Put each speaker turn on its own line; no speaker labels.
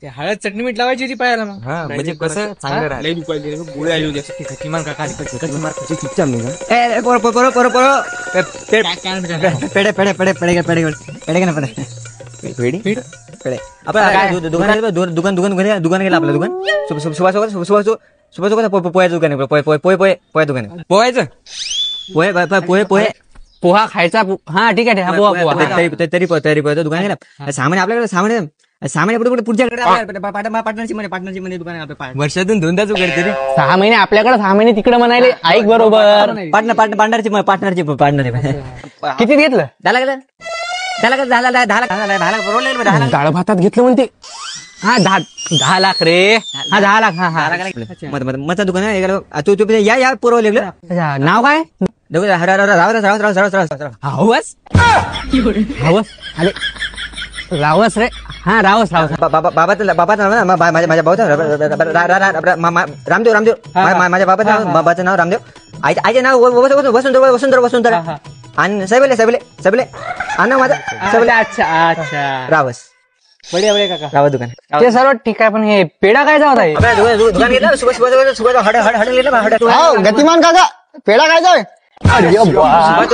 ते हळद चटणी मीठ लावायची होती पायाला मग.
हा म्हणजे कसं चांगलं राहतं.
लई दुखायली रे, गोळी आली होती असं किमान काका
चुपचाप निघा. ए पोरो पोरो पोरो पोरो पेडे पेडे पेडे पेडे पेडे पेडे ना पेडे पेडी पेडे आपण दुकान दुकान गेलं आपलं दुकान सुभाष पोह्याचं दुकान आहे. पोहे पोहे पोहे पोहे दुकान आहे.
पोहायचं
पोहे पोहे
पोहा खायचा. हा ठीक आहे पोहा
तरी दुकान गेला. सामान आपल्याकडे सामान पुढे पुढच्या पार्टनरशिप मध्ये दुकान आहे. वर्षातून दोनदाच उघडते रे.
6 महिने आपल्याकडे 6 महिने तिकडे म्हणाले. ऐक बरोबर.
पार्टनरशिप
किती घेतलं?
10 लाख
डाळ भातात घेतलं म्हणते. हा 10 लाख रे. हा 10 लाख. हा
मग दुकान आहे. तू या पुरवलं
अच्छा, नाव काय? हवस अरे रावस रे. हा रावस
बाबाचं माझ्या भाऊचं रामदेव माझ्या बाबाचं नाव रामदेव. आईचे नाव वसुंधरा आणि सबले आणि माझं सबले.
अच्छा
रावस
बढिया बढिया काका.
रावस दुकान
ते सर्व ठीक आहे, पण हे पेढा काय जावत आहे?
दुकान घेतलं
गतिमान काका पेढा काय जावे?
हॉटेल